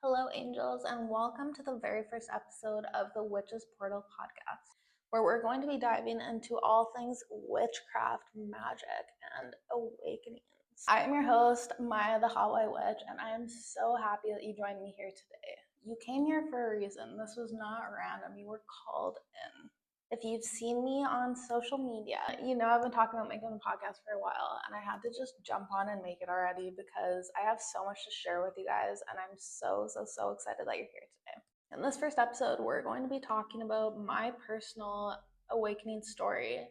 Hello, angels, and welcome to the very first episode of the Witch's Portal podcast, where we're going to be diving into all things witchcraft, magic, and awakenings. I am your host, Maya the Hot White Witch, and I am so happy that you joined me here today. You came here for a reason. This was not random. You were called in. If you've seen me on social media, you know I've been talking about making a podcast for a while, and I had to just jump on and make it already because I have so much to share with you guys, and I'm so excited that you're here today. In this first episode, we're going to be talking about my personal awakening story,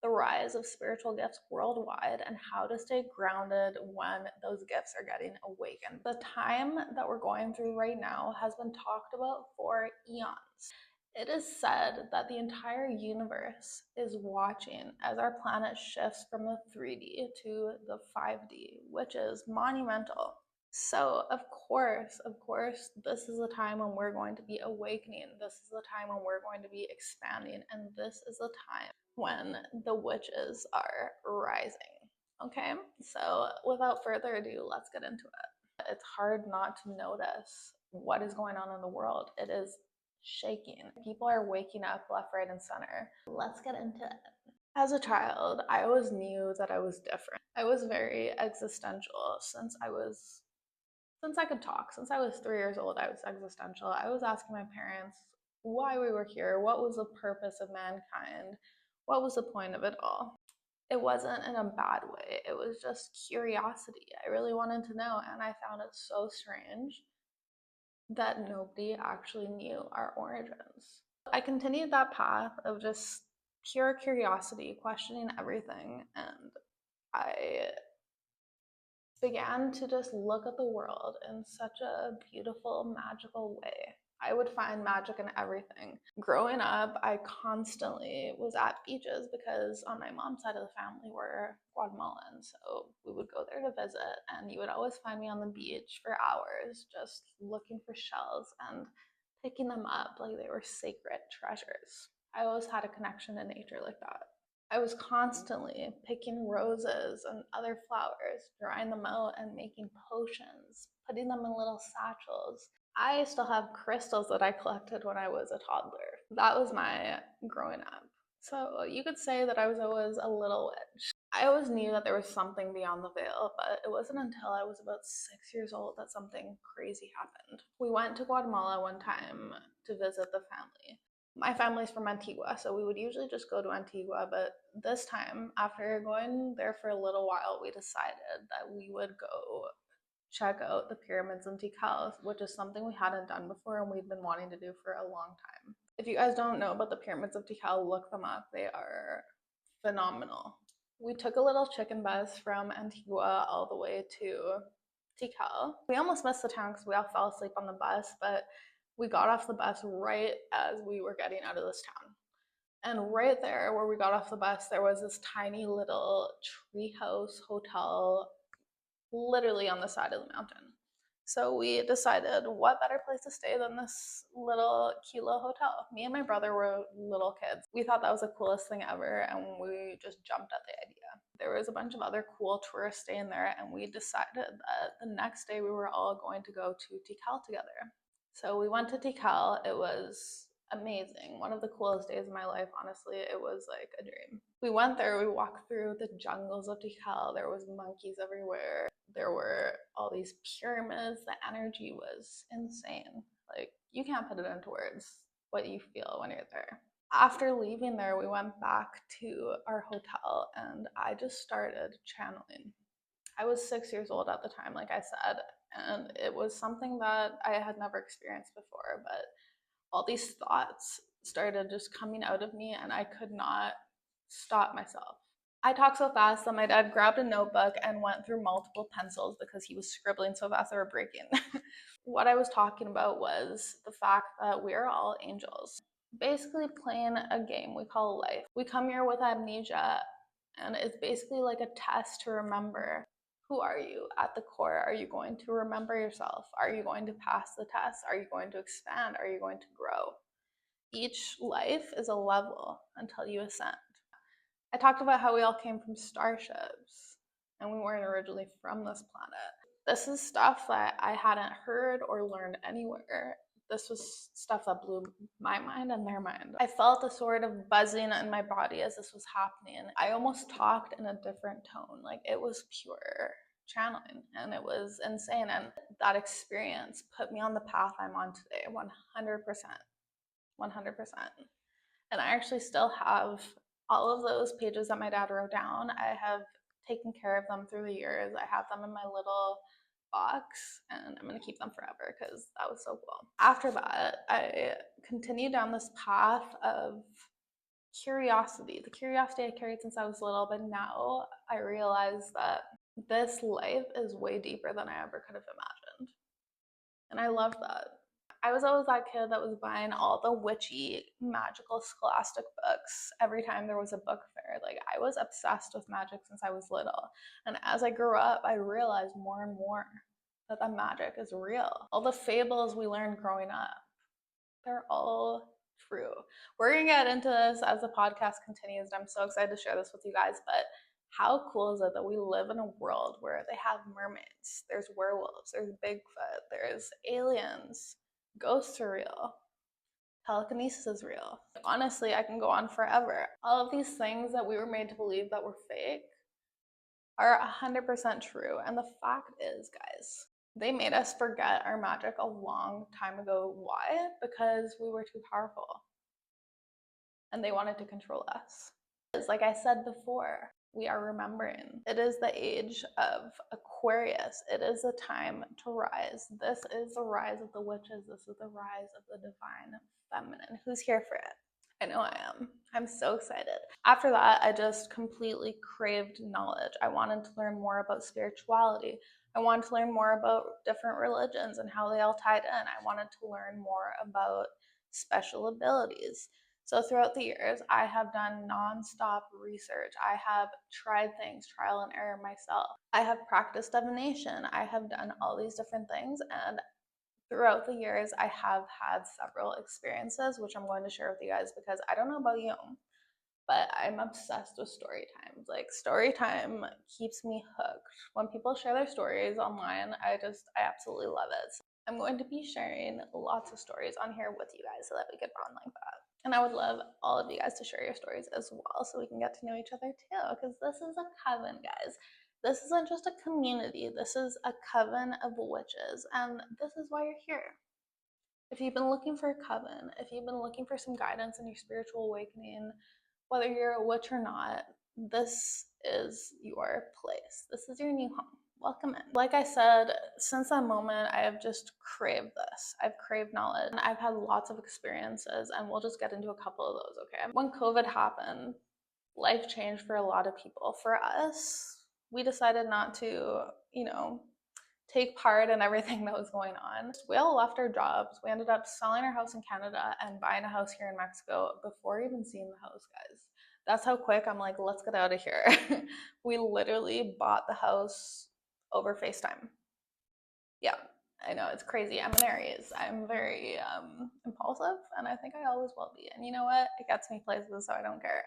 the rise of spiritual gifts worldwide, and how to stay grounded when those gifts are getting awakened. The time that we're going through right now has been talked about for eons. It is said that the entire universe is watching as our planet shifts from the 3D to the 5D, which is monumental. So, of course, this is the time when we're going to be awakening. This is the time when we're going to be expanding. And this is the time when the witches are rising. Okay? So, without further ado, let's get into it. It's hard not to notice what is going on in the world. It is shaking. People are waking up left, right, and center. Let's get into it. As a child, I always knew that I was different. I was very existential since I could talk. Since I was 3 years old, I was existential. I was asking my parents why we were here, what was the purpose of mankind, what was the point of it all. It wasn't in a bad way. It was just curiosity. I really wanted to know, and I found it so strange that nobody actually knew our origins. I continued that path of just pure curiosity, questioning everything, and I began to just look at the world in such a beautiful, magical way. I would find magic in everything. Growing up, I constantly was at beaches because on my mom's side of the family we're Guatemalan, so we would go there to visit, and you would always find me on the beach for hours just looking for shells and picking them up like they were sacred treasures. I always had a connection to nature like that. I was constantly picking roses and other flowers, drying them out and making potions, putting them in little satchels. I still have crystals that I collected when I was a toddler. That was my growing up. So you could say that I was always a little witch. I always knew that there was something beyond the veil, but it wasn't until I was about 6 years old that something crazy happened. We went to Guatemala one time to visit the family. My family's from Antigua, so we would usually just go to Antigua, but this time, after going there for a little while, we decided that we would go check out the pyramids in Tikal, which is something we hadn't done before and we'd been wanting to do for a long time. If you guys don't know about the pyramids of Tikal, look them up. They are phenomenal. We took a little chicken bus from Antigua all the way to Tikal. We almost missed the town because we all fell asleep on the bus, but we got off the bus right as we were getting out of this town. And right there where we got off the bus, there was this tiny little treehouse hotel literally on the side of the mountain. So we decided what better place to stay than this little cute little hotel. Me and my brother were little kids. We thought that was the coolest thing ever, and we just jumped at the idea. There was a bunch of other cool tourists staying there, and we decided that the next day we were all going to go to Tikal together. So we went to Tikal. It was amazing. One of the coolest days of my life, honestly. It was like a dream. We went there, we walked through the jungles of Tikal. There was monkeys everywhere. There were all these pyramids. The energy was insane. Like, you can't put it into words what you feel when you're there. After leaving there, we went back to our hotel and I just started channeling. I was 6 years old at the time, like I said, and it was something that I had never experienced before, but all these thoughts started just coming out of me and I could not stop myself. I talked so fast that my dad grabbed a notebook and went through multiple pencils because he was scribbling so fast they were breaking. What I was talking about was the fact that we are all angels, basically playing a game we call life. We come here with amnesia, and it's basically like a test to remember who are you at the core. Are you going to remember yourself? Are you going to pass the test? Are you going to expand? Are you going to grow? Each life is a level until you ascend. I talked about how we all came from starships and we weren't originally from this planet. This is stuff that I hadn't heard or learned anywhere. This was stuff that blew my mind and their mind. I felt a sort of buzzing in my body as this was happening. I almost talked in a different tone. Like, it was pure channeling and it was insane. And that experience put me on the path I'm on today, 100%. 100%. And I actually still have all of those pages that my dad wrote down. I have taken care of them through the years. I have them in my little box and I'm going to keep them forever because that was so cool. After that, I continued down this path of curiosity, the curiosity I carried since I was little, but now I realize that this life is way deeper than I ever could have imagined. And I love that. I was always that kid that was buying all the witchy, magical, scholastic books every time there was a book fair. Like, I was obsessed with magic since I was little. And as I grew up, I realized more and more that the magic is real. All the fables we learned growing up, they're all true. We're going to get into this as the podcast continues, and I'm so excited to share this with you guys. But how cool is it that we live in a world where they have mermaids, there's werewolves, there's Bigfoot, there's aliens, ghosts are real, telekinesis is real. Honestly, I can go on forever. All of these things that we were made to believe that were fake are 100% true. And the fact is, guys, they made us forget our magic a long time ago. Why? Because we were too powerful and they wanted to control us. Like I said before, we are remembering. It is the age of Aquarius. It is the time to rise. This is the rise of the witches. This is the rise of the divine feminine. Who's here for it? I know I am. I'm so excited. After that, I just completely craved knowledge. I wanted to learn more about spirituality. I wanted to learn more about different religions and how they all tied in. I wanted to learn more about special abilities. So throughout the years, I have done nonstop research. I have tried things, trial and error myself. I have practiced divination. I have done all these different things. And throughout the years, I have had several experiences, which I'm going to share with you guys because I don't know about you, but I'm obsessed with story times. Like, story time keeps me hooked. When people share their stories online, I absolutely love it. So I'm going to be sharing lots of stories on here with you guys so that we could bond like that. And I would love all of you guys to share your stories as well so we can get to know each other too, because this is a coven, guys. This isn't just a community, this is a coven of witches, and this is why you're here. If you've been looking for a coven, if you've been looking for some guidance in your spiritual awakening, whether you're a witch or not, this is your place. This is your new home. Welcome in. Like I said, since that moment, I have just craved this. I've craved knowledge. And I've had lots of experiences, and we'll just get into a couple of those, okay? When COVID happened, life changed for a lot of people. For us, we decided not to, take part in everything that was going on. We all left our jobs. We ended up selling our house in Canada and buying a house here in Mexico before even seeing the house, guys. That's how quick I'm like, let's get out of here. We literally bought the house over FaceTime. Yeah, I know, it's crazy. I'm an Aries. I'm very impulsive, and I think I always will be. And you know what? It gets me places, so I don't care.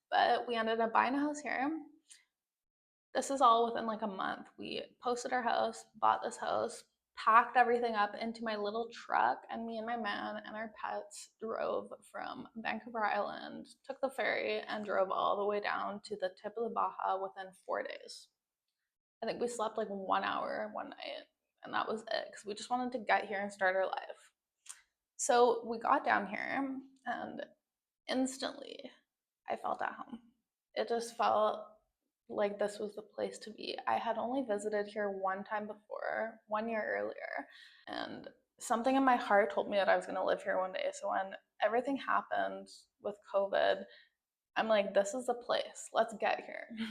But we ended up buying a house here. This is all within like a month. We posted our house, bought this house, packed everything up into my little truck, and me and my man and our pets drove from Vancouver Island, took the ferry, and drove all the way down to the tip of the Baja within 4 days. I think we slept like 1 hour one night, and that was it because we just wanted to get here and start our life. So we got down here, and instantly I felt at home. It just felt like this was the place to be. I had only visited here one time before, 1 year earlier, and something in my heart told me that I was going to live here one day. So when everything happened with COVID, I'm like, this is the place. Let's get here.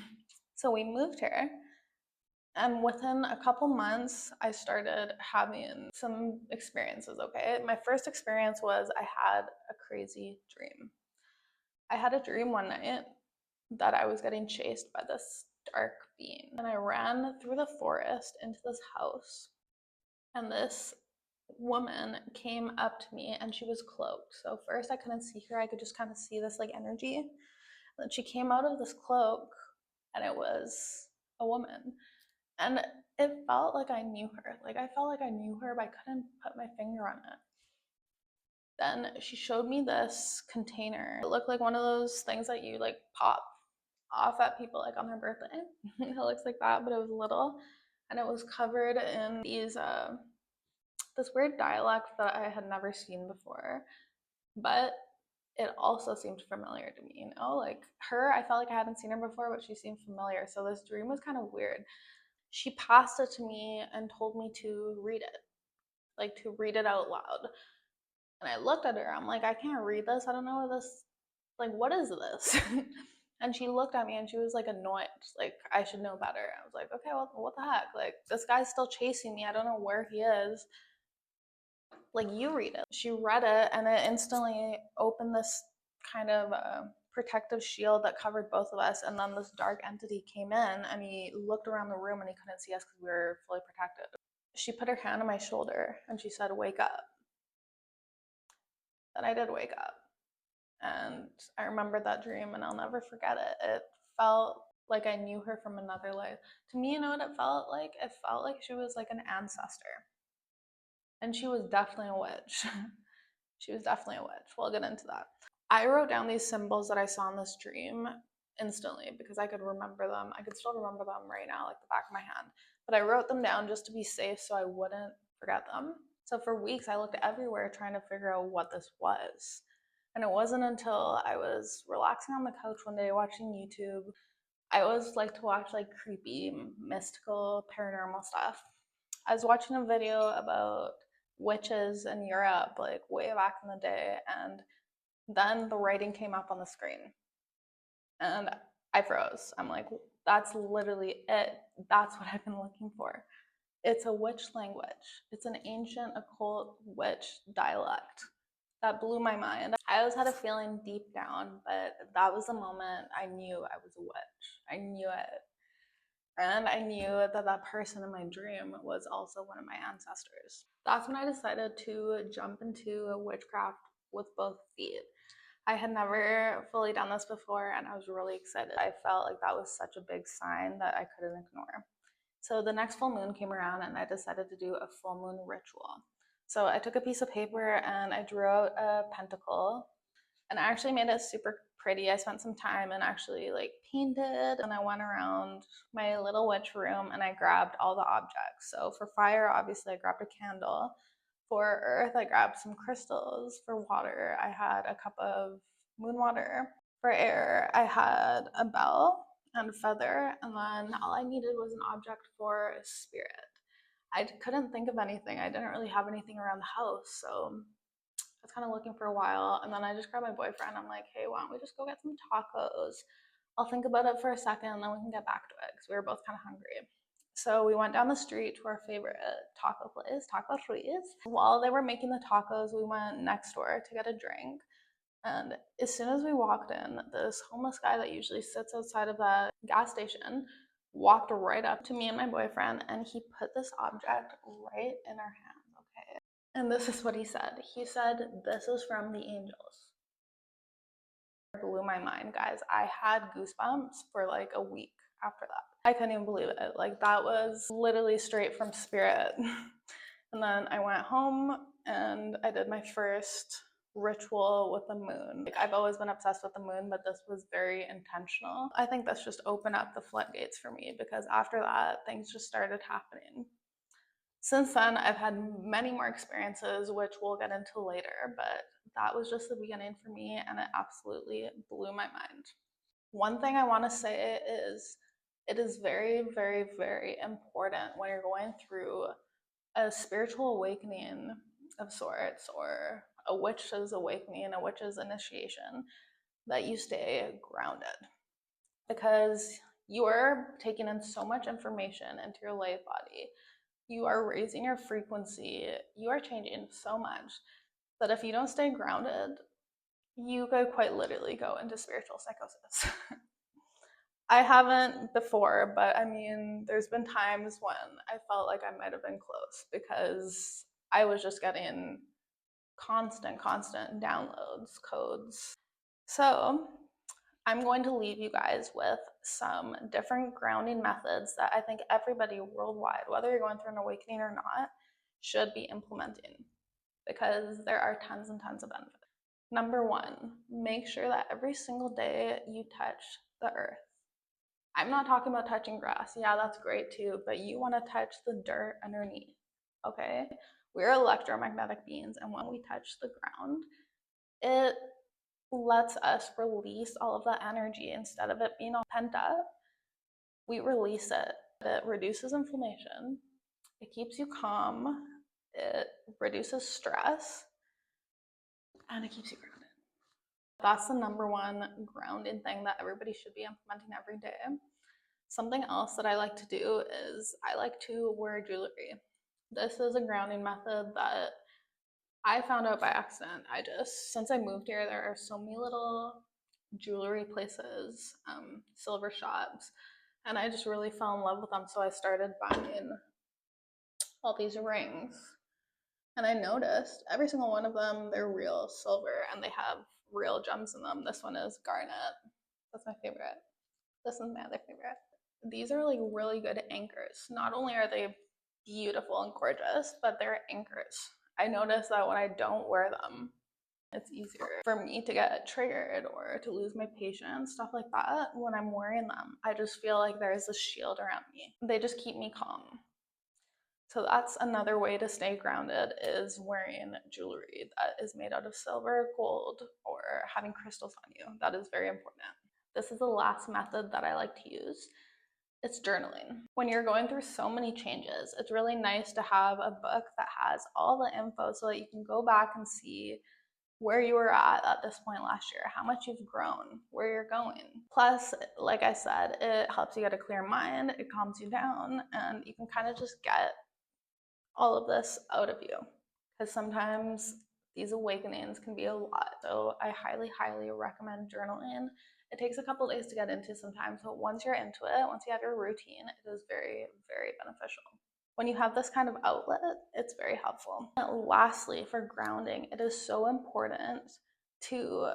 So we moved here, and within a couple months, I started having some experiences, okay? My first experience was I had a crazy dream. I had a dream one night that I was getting chased by this dark being. And I ran through the forest into this house. And this woman came up to me and she was cloaked. So first I couldn't see her. I could just kind of see this like energy. And then she came out of this cloak and it was a woman. And it felt like I knew her. Like I felt like I knew her, but I couldn't put my finger on it. Then she showed me this container. It looked like one of those things that you like pop off at people like on their birthday. It looks like that, but it was little, and it was covered in these this weird dialect that I had never seen before. But it also seemed familiar to me, you know? Like her, I felt like I hadn't seen her before, but she seemed familiar. So this dream was kind of weird. She passed it to me and told me to read it, like to read it out loud. And I looked at her, I'm like, I can't read this. I don't know what this, like, what is this? And she looked at me and she was like annoyed, like, I should know better. I was like, okay, well, what the heck? Like, this guy's still chasing me. I don't know where he is. Like, you read it. She read it and it instantly opened this kind of protective shield that covered both of us. And then this dark entity came in and he looked around the room and he couldn't see us because we were fully protected. She put her hand on my shoulder and she said, wake up. Then I did wake up. And I remember that dream and I'll never forget it. It felt like I knew her from another life. To me, you know what it felt like? It felt like she was like an ancestor. And she was definitely a witch. She was definitely a witch. We'll get into that. I wrote down these symbols that I saw in this dream instantly because I could remember them. I could still remember them right now, like the back of my hand. But I wrote them down just to be safe so I wouldn't forget them. So for weeks, I looked everywhere trying to figure out what this was. And it wasn't until I was relaxing on the couch one day watching YouTube. I always like to watch like creepy, mystical, paranormal stuff. I was watching a video about witches in Europe, like way back in the day, and then the writing came up on the screen. And I froze. I'm like, that's literally it. That's what I've been looking for. It's a witch language. It's an ancient occult witch dialect. That blew my mind. I always had a feeling deep down, but that was the moment I knew I was a witch. I knew it. And I knew that that person in my dream was also one of my ancestors. That's when I decided to jump into witchcraft with both feet. I had never fully done this before and I was really excited. I felt like that was such a big sign that I couldn't ignore. So the next full moon came around and I decided to do a full moon ritual. So I took a piece of paper and I drew out a pentacle and I actually made it super pretty. I spent some time and actually like painted and I went around my little witch room and I grabbed all the objects. So for fire, obviously I grabbed a candle. For earth, I grabbed some crystals. For water, I had a cup of moon water. For air, I had a bell and a feather, and then all I needed was an object for spirit. I couldn't think of anything. I didn't really have anything around the house, so I was kind of looking for a while. And then I just grabbed my boyfriend. I'm like, hey, why don't we just go get some tacos? I'll think about it for a second, and then we can get back to it because we were both kind of hungry. So we went down the street to our favorite taco place, Taco Ruiz. While they were making the tacos, we went next door to get a drink. And as soon as we walked in, this homeless guy that usually sits outside of that gas station walked right up to me and my boyfriend and he put this object right in our hands, okay? And this is what he said. He said, this is from the angels. It blew my mind, guys. I had goosebumps for like a week after that. I couldn't even believe it. Like that was literally straight from spirit. And then I went home and I did my first ritual with the moon. Like I've always been obsessed with the moon, but this was very intentional. I think this just opened up the floodgates for me because after that, things just started happening. Since then, I've had many more experiences, which we'll get into later, but that was just the beginning for me and it absolutely blew my mind. One thing I want to say is it is very, very, very important when you're going through a spiritual awakening of sorts or a witch's awakening, a witch's initiation, that you stay grounded because you are taking in so much information into your life body. You are raising your frequency. You are changing so much that if you don't stay grounded, you could quite literally go into spiritual psychosis. I haven't before, but I mean, there's been times when I felt like I might have been close because I was just getting constant downloads, codes. So I'm going to leave you guys with some different grounding methods that I think everybody worldwide, whether you're going through an awakening or not, should be implementing, because there are tons and tons of benefits. Number one, make sure that every single day you touch the earth. I'm not talking about touching grass. Yeah, that's great too, but you want to touch the dirt underneath, okay? We're electromagnetic beings, and when we touch the ground, it lets us release all of that energy. Instead of it being all pent up, we release it. It reduces inflammation, it keeps you calm, it reduces stress, and it keeps you grounded. That's the number one grounding thing that everybody should be implementing every day. Something else that I like to do is I like to wear jewelry. This is a grounding method that I found out by accident. Since I moved here, there are so many little jewelry places, silver shops, and I just really fell in love with them. So I started buying all these rings, and I noticed every single one of them, they're real silver and they have real gems in them. This one is garnet. That's my favorite. This one's my other favorite. These are like really good anchors. Not only are they beautiful and gorgeous, but they're anchors. I notice that when I don't wear them, it's easier for me to get triggered or to lose my patience, stuff like that. When I'm wearing them, I just feel like there's a shield around me. They just keep me calm. So that's another way to stay grounded, is wearing jewelry that is made out of silver, gold, or having crystals on you. That is very important. This is the last method that I like to use. It's journaling. When you're going through so many changes, it's really nice to have a book that has all the info so that you can go back and see where you were at this point last year, how much you've grown, where you're going. Plus, like I said, it helps you get a clear mind, it calms you down, and you can kind of just get all of this out of you, because sometimes these awakenings can be a lot. So I highly, highly recommend journaling. It takes a couple days to get into sometimes, but once you're into it, once you have your routine, it is very, very beneficial. When you have this kind of outlet, it's very helpful. And lastly, for grounding, it is so important to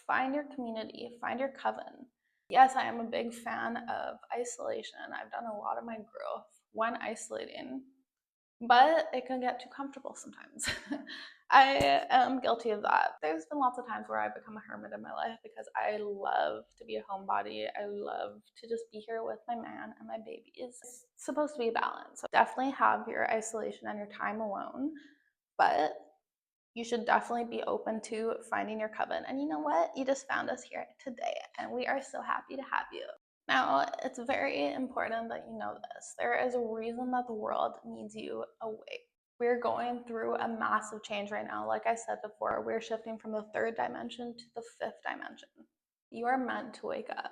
find your community, find your coven. Yes, I am a big fan of isolation. I've done a lot of my growth when isolating, but it can get too comfortable sometimes. I am guilty of that. There's been lots of times where I've become a hermit in my life because I love to be a homebody. I love to just be here with my man and my babies. It's supposed to be a balance. So definitely have your isolation and your time alone, but you should definitely be open to finding your coven. And you know what? You just found us here today, and we are so happy to have you. Now, it's very important that you know this. There is a reason that the world needs you awake. We're going through a massive change right now. Like I said before, we're shifting from the third dimension to the fifth dimension. You are meant to wake up.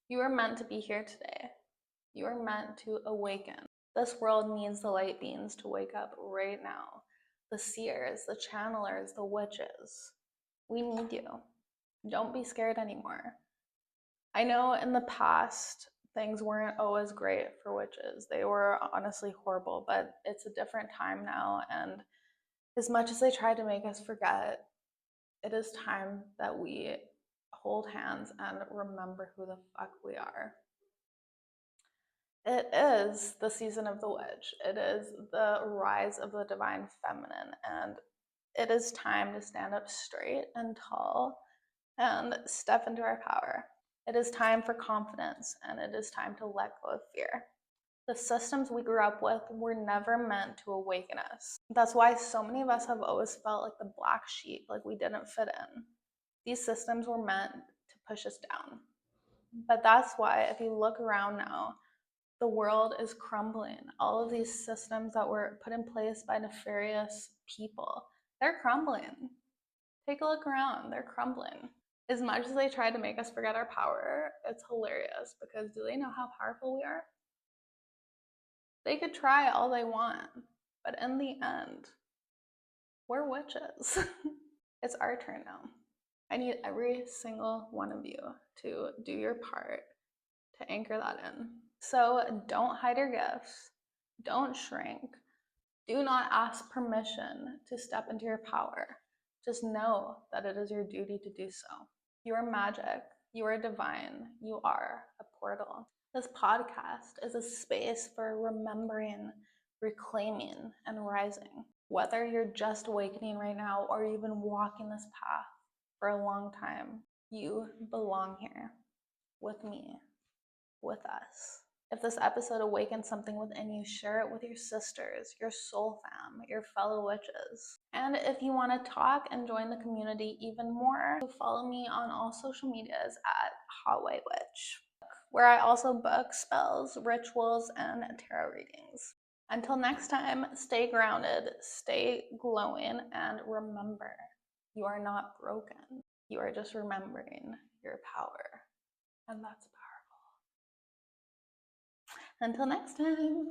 You are meant to be here today. You are meant to awaken. This world needs the light beings to wake up right now. The seers, the channelers, the witches. We need you. Don't be scared anymore. I know in the past, things weren't always great for witches. They were honestly horrible, but it's a different time now. And as much as they try to make us forget, it is time that we hold hands and remember who the fuck we are. It is the season of the witch. It is the rise of the divine feminine. And it is time to stand up straight and tall and step into our power. It is time for confidence, and it is time to let go of fear. The systems we grew up with were never meant to awaken us. That's why so many of us have always felt like the black sheep, like we didn't fit in. These systems were meant to push us down. But that's why, if you look around now, the world is crumbling. All of these systems that were put in place by nefarious people, they're crumbling. Take a look around, they're crumbling. As much as they try to make us forget our power, it's hilarious, because do they know how powerful we are? They could try all they want, but in the end, we're witches. It's our turn now. I need every single one of you to do your part to anchor that in. So don't hide your gifts. Don't shrink. Do not ask permission to step into your power. Just know that it is your duty to do so. Your magic You are divine. You are a portal. This podcast is a space for remembering, reclaiming, and rising. Whether you're just awakening right now or you've been walking this path for a long time, you belong here with me, with us. If this episode awakens something within you, share it with your sisters, your soul fam, your fellow witches. And if you want to talk and join the community even more, follow me on all social medias at Hot White Witch, where I also book spells, rituals, and tarot readings. Until next time, stay grounded, stay glowing, and remember, you are not broken. You are just remembering your power. And that's powerful. Until next time.